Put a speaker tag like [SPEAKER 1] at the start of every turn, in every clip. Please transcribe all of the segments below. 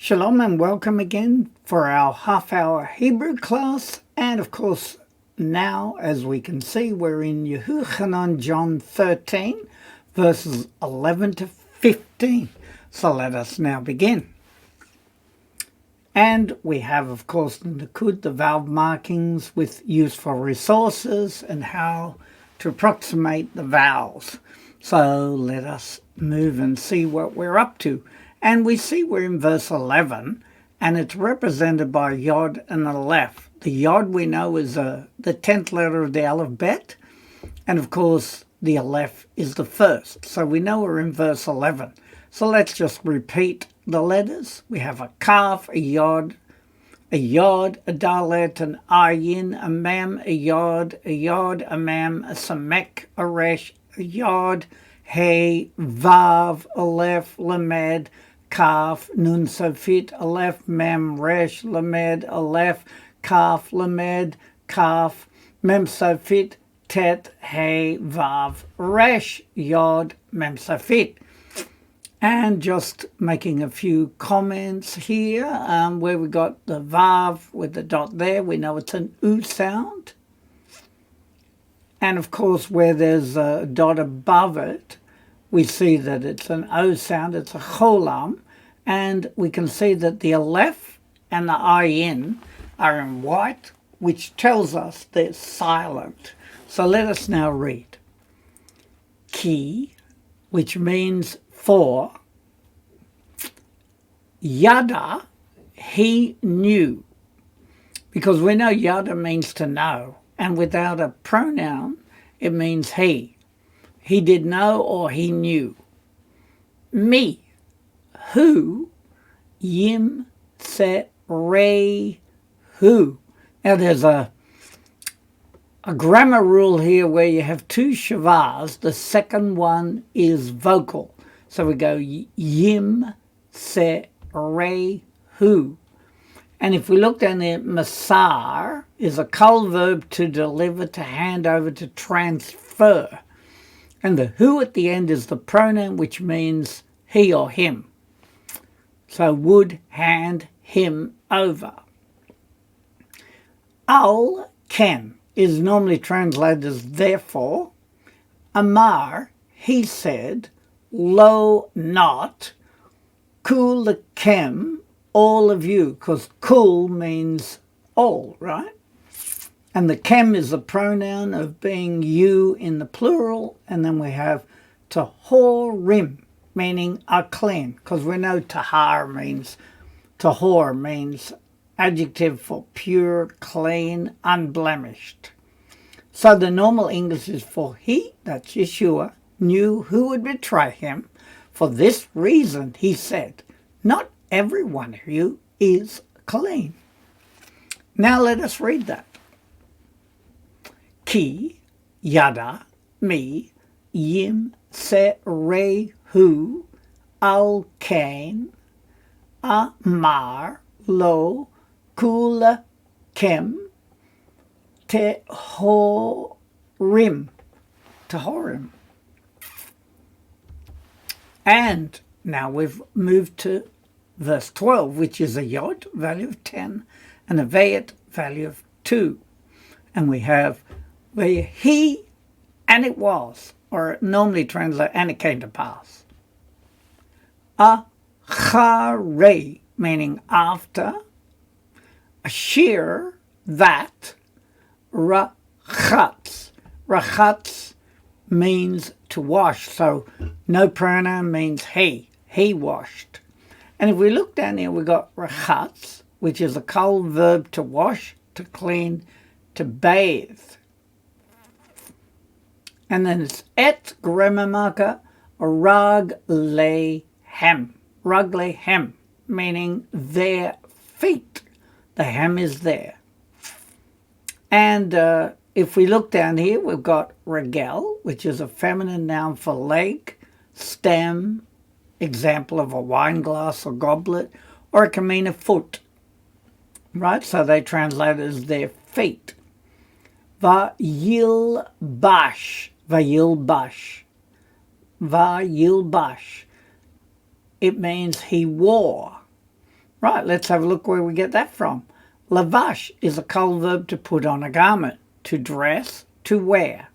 [SPEAKER 1] Shalom and welcome again for our half-hour Hebrew class. And of course, now, as we can see, we're in Yahusha, John 13, verses 11 to 15. So let us now begin. And we have, of course, the Nakud, the valve markings with useful resources and how to approximate the vowels. So let us move and see what we're up to. And we see we're in verse 11, and it's represented by Yod and Aleph. The Yod we know is the 10th letter of the alphabet, and of course the Aleph is the first. So we know we're in verse 11. So let's just repeat the letters. We have a Kaf, a Yod, a Dalet, an Ayin, a Mem, a Yod, a Mem, a Samek, a Resh, a Yod, Hey, Vav, Aleph, Lamed, Kaf, Nun Sofit, Aleph, Mem, Resh, Lamed, Aleph, Kaf, Lamed, Kaf, Mem Sofit, Tet, Hey, Vav, Resh, Yod, Mem Sofit. And just making a few comments here, where we got the Vav with the dot there, we know it's an U sound. And of course, where there's a dot above it, we see that it's an O sound, it's a cholam, and we can see that the Aleph and the Ayin are in white, which tells us they're silent. So let us now read. Ki, which means for. Yada, he knew. Because we know yada means to know, and without a pronoun, it means he. He did know or he knew. Me, who, yim, se, re, who. Now there's a grammar rule here where you have two shavas. The second one is vocal. So we go yim, se, re, who. And if we look down there, masar is a kol verb to deliver, to hand over, to transfer. And the who at the end is the pronoun, which means he or him. So would hand him over. Al ken is normally translated as therefore. Amar, he said. Lo, not. Kul kem, all of you. Because kul means all, right? And the kem is the pronoun of being you in the plural. And then we have tahorim, meaning are clean. Because we know tahor means adjective for pure, clean, unblemished. So the normal English is for he, that's Yeshua, knew who would betray him. For this reason, he said, not every one of you is clean. Now let us read that. Ki, yada, me, yim, se, re, hu, al, kain, amar, lo, kula, kem, tehorim. And now we've moved to verse 12, which is a yod, value of 10, and a vayet, value of 2. And we have where he, and it was, or normally translate, and it came to pass. Acharei, meaning after. Ashir, that. Rachatz. Rachatz means to wash, so no pronoun means he. He washed. And if we look down here, we've got rachatz, which is a kol verb to wash, to clean, to bathe. And then it's et grammar marker raglehem. Raglehem, meaning their feet. The hem is there. And if we look down here, we've got regel, which is a feminine noun for leg, stem, example of a wine glass or goblet, or it can mean a foot. Right? So they translate it as their feet. Vayilbash. Vayilbash. Vayilbash. It means he wore. Right, let's have a look where we get that from. Lavash is a kol verb to put on a garment, to dress, to wear.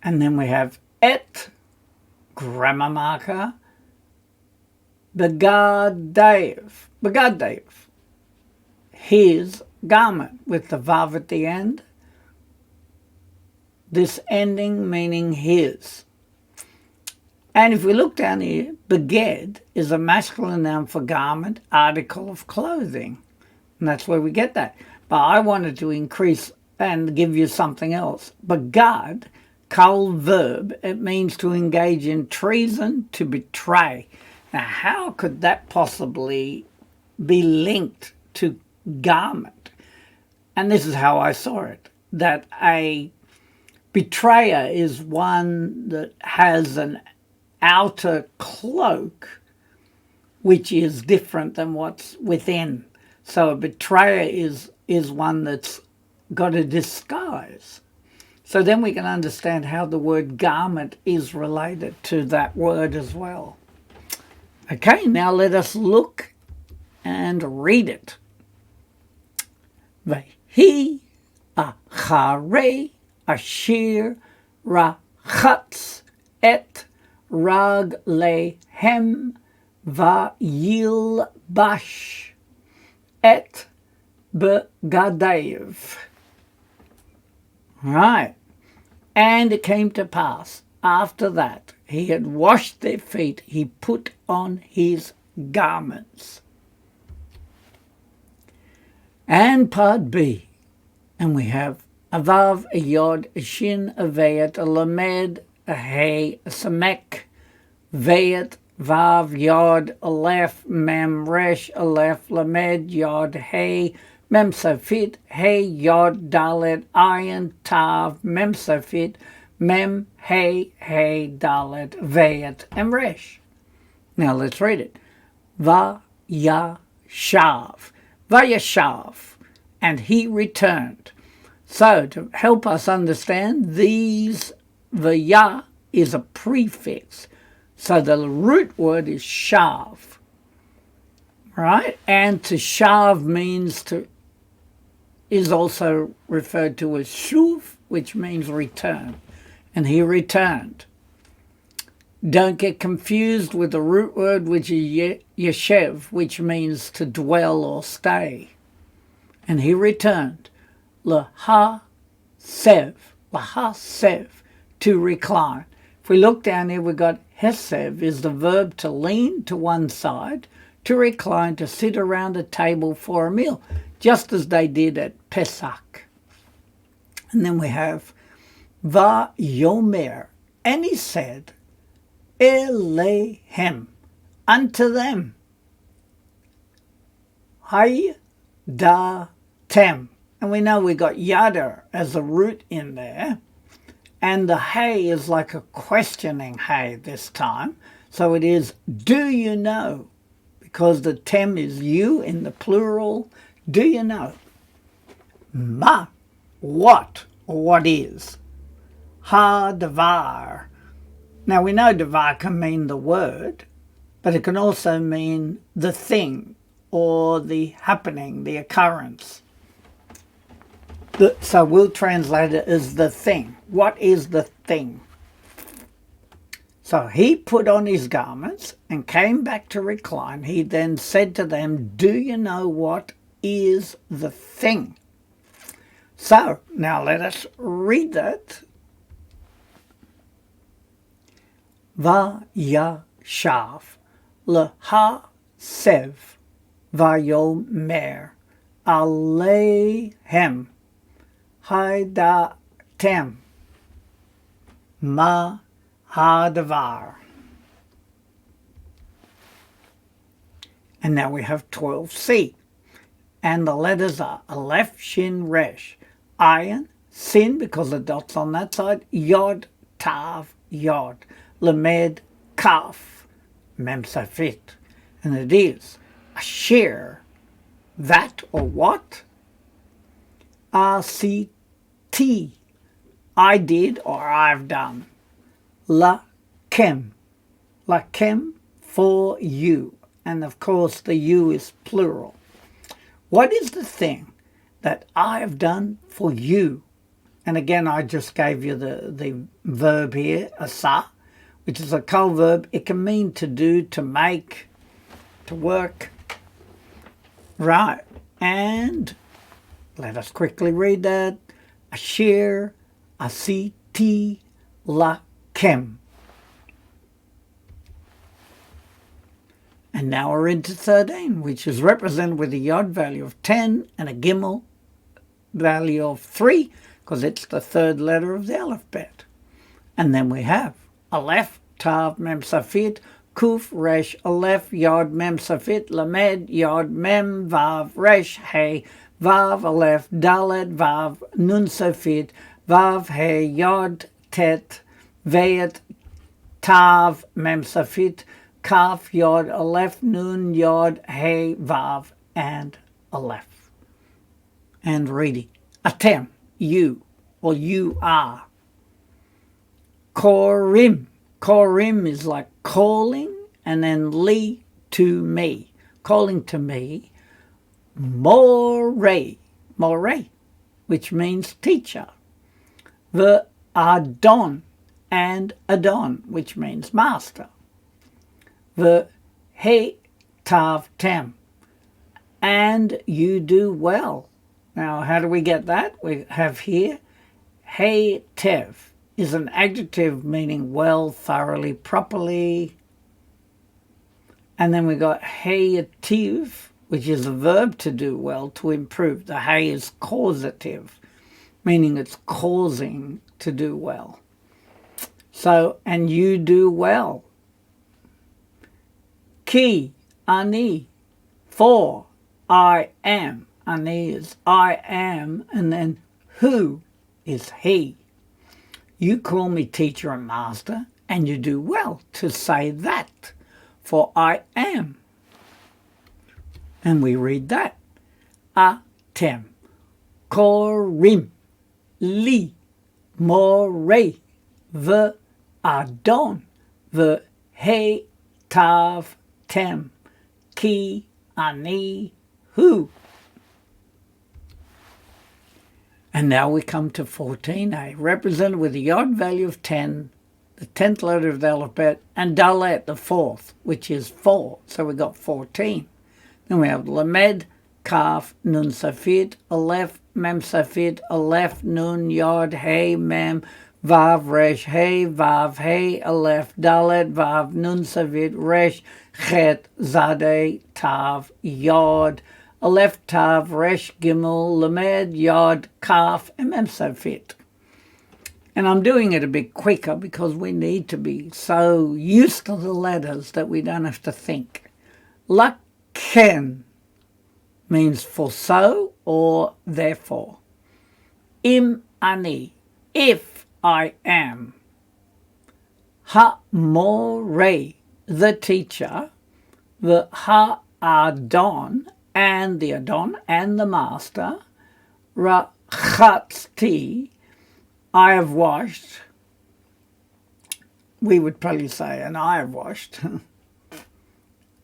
[SPEAKER 1] And then we have et, grammar marker, begadev, his garment, with the vav at the end. This ending meaning his. And if we look down here, beged is a masculine noun for garment, article of clothing. And that's where we get that. But I wanted to increase and give you something else. Begad, kol verb, it means to engage in treason, to betray. Now, how could that possibly be linked to garment? And this is how I saw it, that a betrayer is one that has an outer cloak which is different than what's within. So a betrayer is one that's got a disguise. So then we can understand how the word garment is related to that word as well. Okay, now let us look and read it. Vehi acharei asher rachatz et raglehem vayilbash et begadev. Right. And it came to pass, after that he had washed their feet, he put on his garments. And part B, and we have a vav, a yod, a shin, a vayet, a lamed, a hey, a samek, vayet, vav, yod, aleph, mem, resh, aleph, lamed, yod, hey, mem safit, hey, yod, dalet, ayin, tav, mem safit, mem, hey, dalet, vayet, and resh. Now let's read it. Vayashav, and he returned. So to help us understand, these vaya is a prefix. So the root word is shav, right? And to shav means is also referred to as shuv, which means return. And he returned. Don't get confused with the root word, which is yeshev, which means to dwell or stay. And he returned. Lahasev, to recline. If we look down here, we've got hesev is the verb to lean to one side, to recline, to sit around a table for a meal, just as they did at Pesach. And then we have Vayomer, and he said, Elehem, unto them, Haydatem. And we know we got yada as a root in there. And the hey is like a questioning hey this time. So it is, do you know? Because the tem is you in the plural. Do you know? Ma, what, or what is? Ha davar. Now we know davar can mean the word, but it can also mean the thing or the happening, the occurrence. So we'll translate it as the thing. What is the thing? So he put on his garments and came back to recline. He then said to them, do you know what is the thing? So now let us read that. Vayashav lehasev vayomer aleihem Haydatem ma hadavar. And now we have 12c. And the letters are aleph, shin, resh, ayin, sin, because the dot's on that side, yod, tav, yod, lamed, kaf, mem safit. And it is asher, that or what? Asit, I did or I've done. Lakem, for you. and of course the you is plural. What is the thing that I have done for you? And again, I just gave you the verb here, asa, which is a kal verb. It can mean to do, to make, to work. Right. And let us quickly read that. Asher asiti lakem. And now we're into 13, which is represented with a yod value of 10 and a gimel value of 3, because it's the third letter of the alphabet. And then we have aleph, tav, mem, safit, kuf, resh, aleph, yod, mem, safit, lamed, yod, mem, vav, resh, hey, vav, aleph, dalet, vav, nun, safit, vav, hey, yod, tet, vayet, tav, mem, safit, kaf, yod, aleph, nun, yod, hey, vav, and aleph. And reading. Atem, you, or you are. Korim. Korim is like calling, and then li, to me. Calling to me. More, which means teacher. The adon, and adon, which means master. The he tav tem, and you do well. Now, how do we get that? We have here, hey tev is an adjective meaning well, thoroughly, properly. And then we got hey tiv, which is a verb to do well, to improve. The hey is causative, meaning it's causing to do well. So, and you do well. Ki, ani, for, I am. Ani is I am, and then who is he. You call me teacher and master, and you do well to say that, for I am. And we read that. Atem, korim, li, more, the adon, the he tav tem, ki, ani, who. And now we come to 14a, represented with a yod value of 10, the 10th letter of the alphabet, and dalet, the 4th, which is 4. So we got 14. Then we have lamed, kaf, nun safit, aleph, mem safit, aleph, nun, yod, hey, mem, vav, resh, hey, vav, hey, aleph, dalet, vav, nun safit, resh, chet, zadeh, tav, yod, aleph, tav, resh, gimel, lamed, yod, kaf, and mem safit. And I'm doing it a bit quicker because we need to be so used to the letters that we don't have to think. Laken means for so or therefore. Im ani, if I am. Ha-more, the teacher. The ha-adon, and the adon, and the master. Rachatzti, I have washed. We would probably say, and I have washed.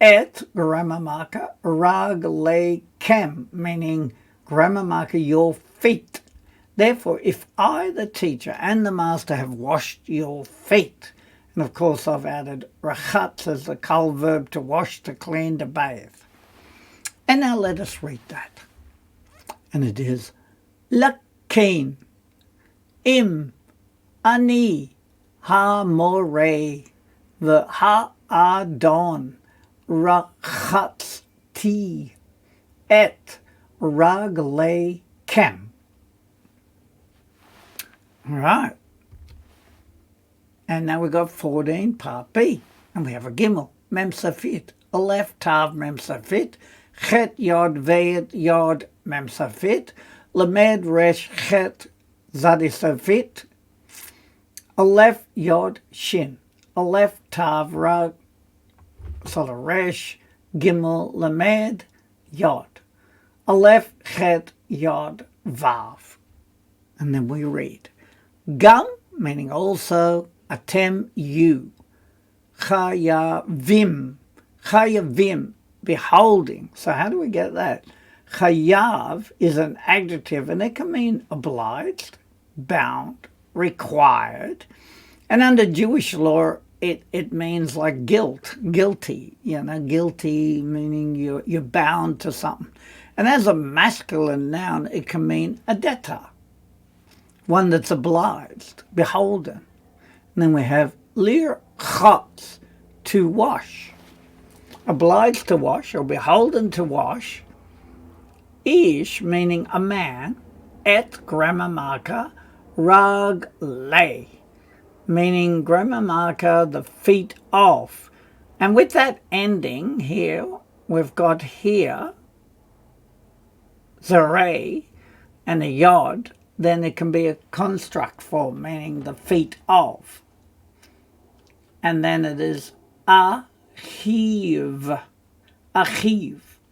[SPEAKER 1] Et, grammar marker, raglekem, meaning grammar marker, your feet. Therefore, if I, the teacher, and the master have washed your feet, and of course I've added rachatz as the kal verb to wash, to clean, to bathe. And now let us read that. And it is, lakein, im, ani, ha-more, the ha-adon, rachatzti, et, raglekem. All right. And now we've got 14, part B. And we have a gimel, mem safit, aleph, tav, mem safit, chet, yod, vayet, yod, mem safit, lamed, resh, chet, zadi safit, aleph, yod, shin, aleph, tav, rag, sort of resh, gimel, lamed, yod, aleph, chet, yod, vav. And then we read, gam, meaning also, atem, you, chayavim, Chayavim, beholding. So how do we get that? Chayav is an adjective, and it can mean obliged, bound, required. And under Jewish law, it means like guilty, guilty meaning you're bound to something. And as a masculine noun, it can mean a debtor, one that's obliged, beholden. And then we have lir chotz, to wash, obliged to wash or beholden to wash. Ish, meaning a man, et grammar marker, rag lay, meaning grammar marker, the feet of. And with that ending here, we've got here, zarei, and a yod, then it can be a construct form, meaning the feet of. And then it is achiv,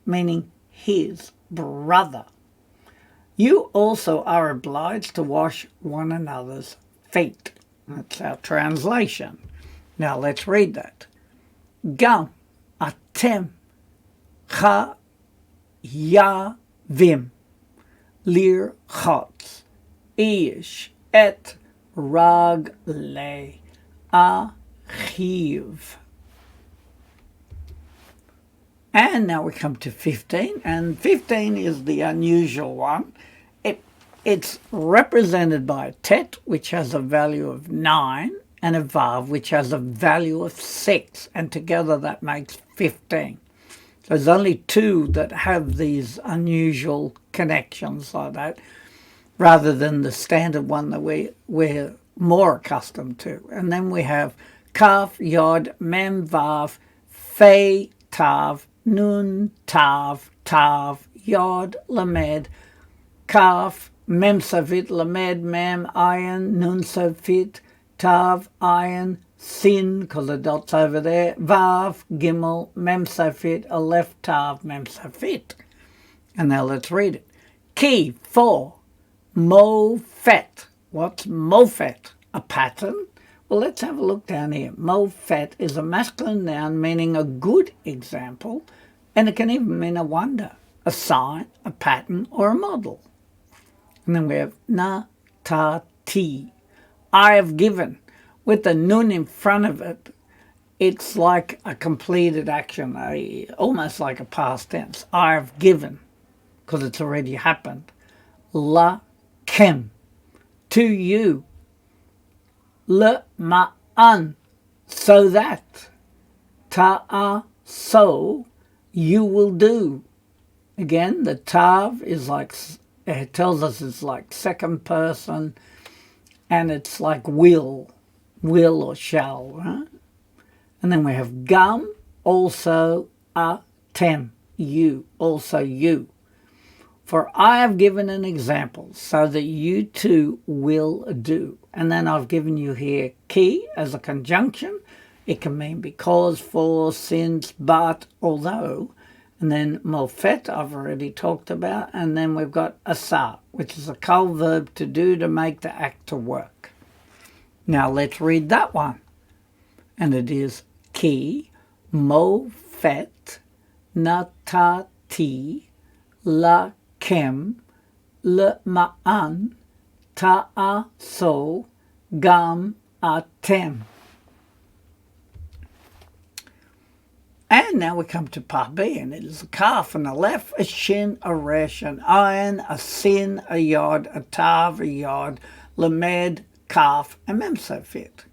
[SPEAKER 1] meaning his brother. You also are obliged to wash one another's feet. That's our translation. Now let's read that. Gam atem chayavim lirchotz ish et ragle achiv. And now we come to 15, and 15 is the unusual one. It's represented by a tet, which has a value of 9, and a vav, which has a value of 6, and together that makes 15. So there's only 2 that have these unusual connections like that, rather than the standard one that we're more accustomed to. And then we have kaf, yod, mem, vav, fe, tav, nun, tav, tav, yod, lamed, kaf, mem savit, lamed, mem, ayin, nun savit, tav, ayin, sin, because the dot's over there, vav, gimel, mem savit, aleph, tav, mem savit. And now let's read it. Ki, for, mofet. What's mofet? A pattern? Well, let's have a look down here. Mofet is a masculine noun meaning a good example, and it can even mean a wonder, a sign, a pattern, or a model. And then we have na, ta, ti. I have given. With the nun in front of it, it's like a completed action, almost like a past tense. I have given, because it's already happened. La, kem, to you. Le, ma'an, so that. Ta'a, so, you will do. Again, the tav is like, it tells us it's like second person, and it's like will or shall, right? And then we have gam, also atem, you, also you. For I have given an example so that you too will do. And then I've given you here ki as a conjunction. It can mean because, for, since, but, although. And then mofet I've already talked about. And then we've got asa, which is a kal verb to do, to make, the act, to work. Now let's read that one. And it is ki mofet natati la kem le ma'an ta'a so gam atem. And now we come to part B, and it is a kaf, and a lef, a shin, a resh, an ayin, a sin, a yod, a tav, a yod, lamed, kaf, and mem sofit.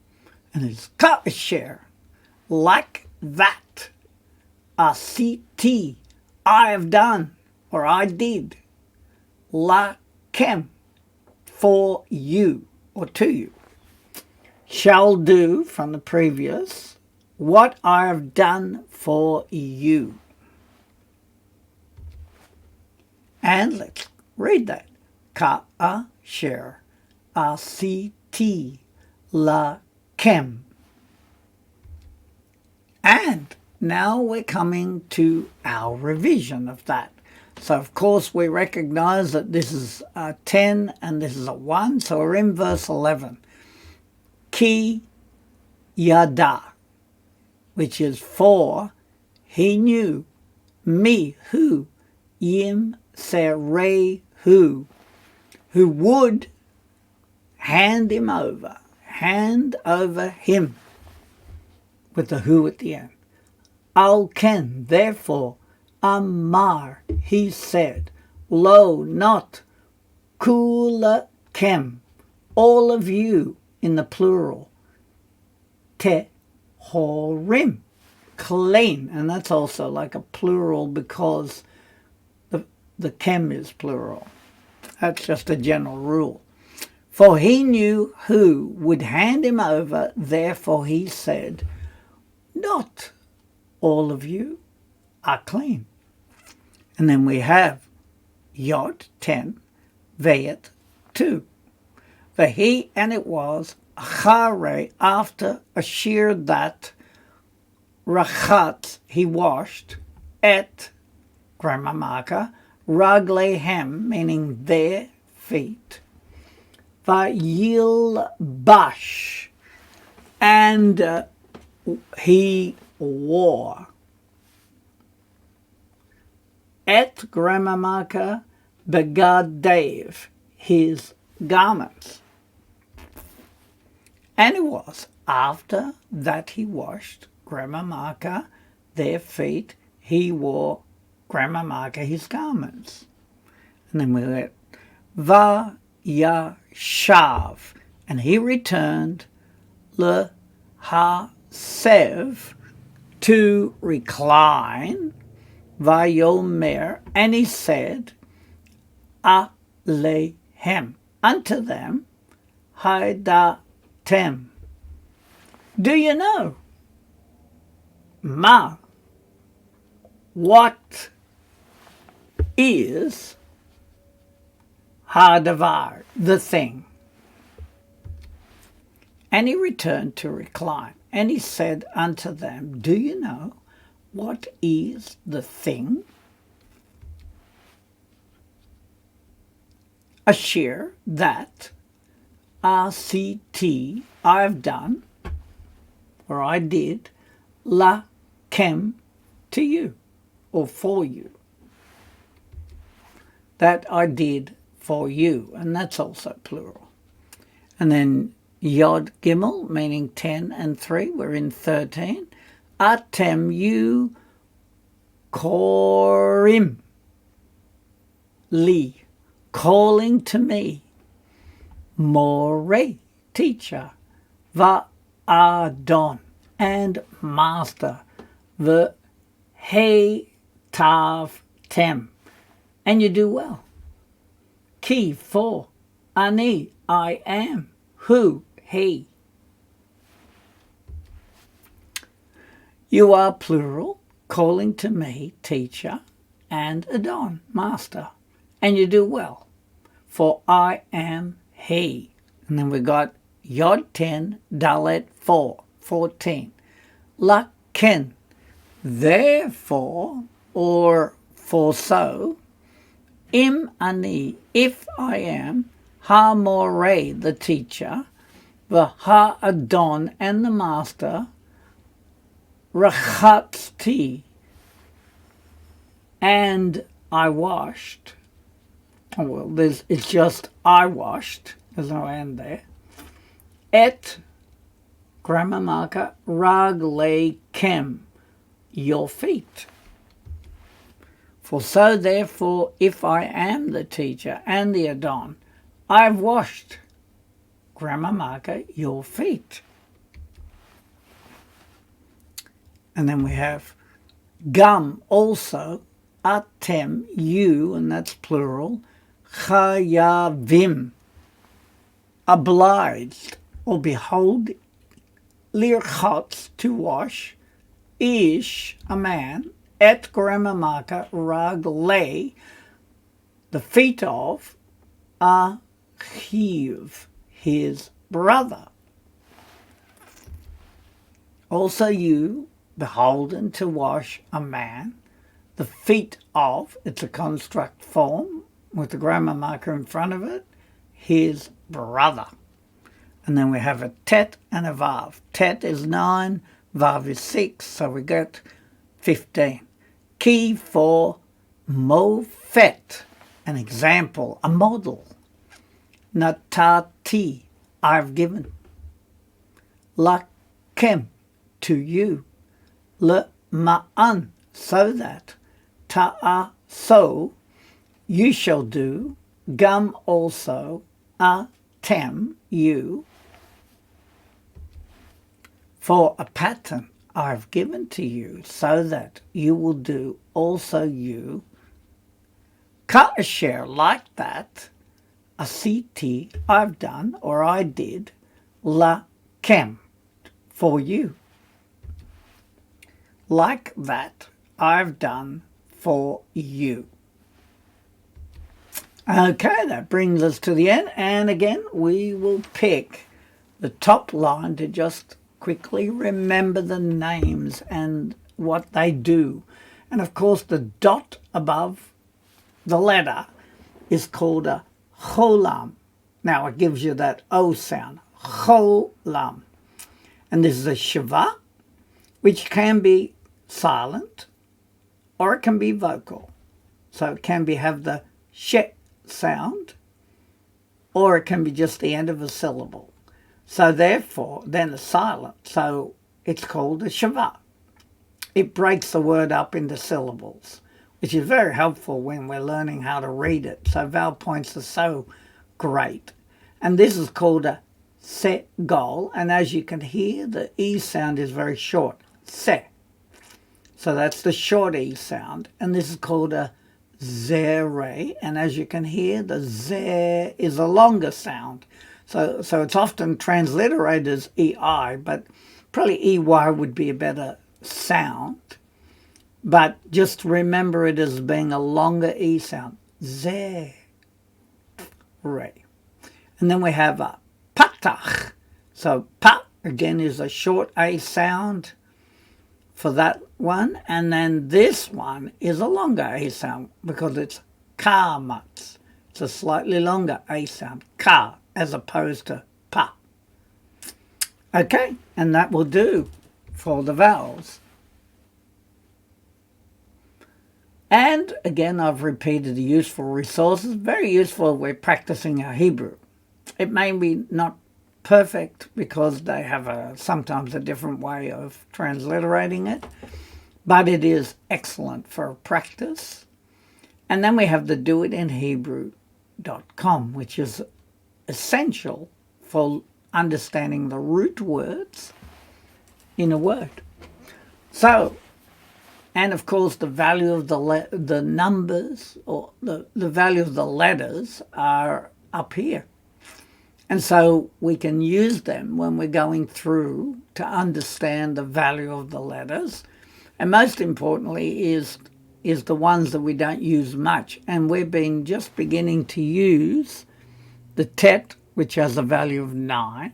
[SPEAKER 1] And it's kasher, like that. Asiti, I have done, or I did. La kem, for you, or to you. Shall do, from the previous, what I have done for you. And let's read that. Ka'asher asiti lakem. And now we're coming to our revision of that. So, of course, we recognize that this is a 10 and this is a 1. So we're in verse 11. Ki yada, which is for he knew me who yim serei who would hand over him with the who at the end. Al ken, therefore, amar, he said, lo, not kula kem, all of you in the plural, te horim, clean, and that's also like a plural because the kem is plural. That's just a general rule. For he knew who would hand him over, therefore he said, not all of you are clean. And then we have Yod 10, Vayet 2. Vahi, and it was, Achare, after a shear that, Rachat, he washed, et, grammar marker, Raglehem, meaning their feet, Vayilbash, and he wore, et, grammar marker, Begadev, his garments. And it was after that he washed, grammar marker, their feet, he wore, grammar marker, his garments. And then we let Vayashav, and he returned lehasev, to recline, Vayomer, and he said, Alehem, unto them, Haidatem. Do you know? Ma, what is Hadavar, the thing? And he returned to recline, and he said unto them, do you know what is the thing? Asher, that, RCT, I've done, or I did, la kem, to you, or for you. That I did for you, and that's also plural. And then Yod Gimel, meaning 10 and 3, we're in 13. Atem, you, korim, li, calling to me, more, teacher, va'adon, and master, the hey tav tem, and you do well. Ki, for, ani, I am, who, he. You are plural, calling to me, teacher, and Adon, master, and you do well, for I am he. And then we got Yod 10, Dalet 4, 14. Laken, therefore, or for so, im ani, if I am, ha more, the teacher, the ha Adon, and the master, rachatsti, and I washed. Oh, well, it's just I washed. There's no and there. Et, grammar marker, ragleikem, your feet. For so, therefore, if I am the teacher and the Adon, I've washed, grammar marker, your feet. And then we have gum, also, atem, you, and that's plural, chayavim, obliged, or behold, lirchotz, to wash, ish, a man, et, grammar marker, ragle, the feet of, achiv, his brother. Also you, beholden, to wash a man, the feet of, it's a construct form with the grammar marker in front of it, his brother. And then we have a tet and a vav. Tet is 9, vav is 6, so we get 15. Ki for mofet, an example, a model. Natati, I've given. Lakem, to you. Le ma'an, so that. Ta'a, so, you shall do. Gum, also. Atem, you. For a pattern I've given to you, so that you will do also you. Ka'asher, like that. Asiti, I've done, or I did. La kem, for you. Like that I've done for you. Okay, that brings us to the end. And again, we will pick the top line to just quickly remember the names and what they do. And of course, the dot above the letter is called a cholam. Now, it gives you that O sound, cholam. And this is a shiva, which can be silent or it can be vocal. So it can have the she sound, or it can be just the end of a syllable. So therefore, then it's silent. So it's called a shiva. It breaks the word up into syllables, which is very helpful when we're learning how to read it. So vowel points are so great. And this is called a segol. And as you can hear, the E sound is very short. Se. So that's the short E sound. And this is called a zere. And as you can hear, the ze is a longer sound. So it's often transliterated as EI, but probably EY would be a better sound. But just remember it as being a longer E sound. Zere. And then we have a patach. So pa, again, is a short A sound for that one. And then this one is a longer A sound because it's ka-mats. It's a slightly longer A sound. Ka, as opposed to pa. Okay, and that will do for the vowels. And again, I've repeated the useful resources. Very useful if we're practicing our Hebrew. It may be not perfect because they have sometimes a different way of transliterating it, but it is excellent for practice. And then we have the doitinhebrew.com, which is essential for understanding the root words in a word. So, and of course the value of the numbers or the value of the letters are up here. And so we can use them when we're going through to understand the value of the letters. And most importantly is the ones that we don't use much. And we've been just beginning to use the tet, which has a value of 9.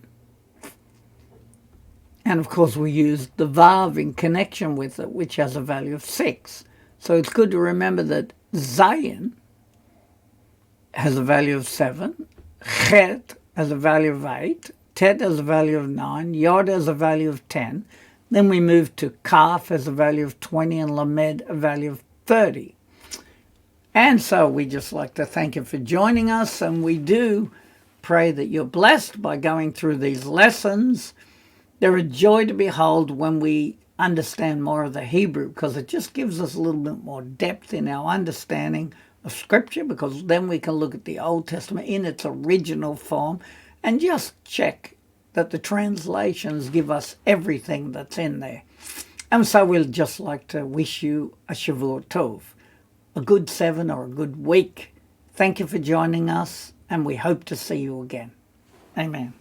[SPEAKER 1] And of course we use the vav in connection with it, which has a value of 6. So it's good to remember that zayin has a value of 7, chet has a value of 8, tet has a value of 9, yod has a value of 10. Then we move to kaf has a value of 20 and lamed a value of 30. And so we just like to thank you for joining us, and we do pray that you're blessed by going through these lessons. They're a joy to behold when we understand more of the Hebrew, because it just gives us a little bit more depth in our understanding of Scripture, because then we can look at the Old Testament in its original form and just check that the translations give us everything that's in there. And so we'll just like to wish you a Shavua Tov, a good 7 or a good week. Thank you for joining us, and we hope to see you again. Amen.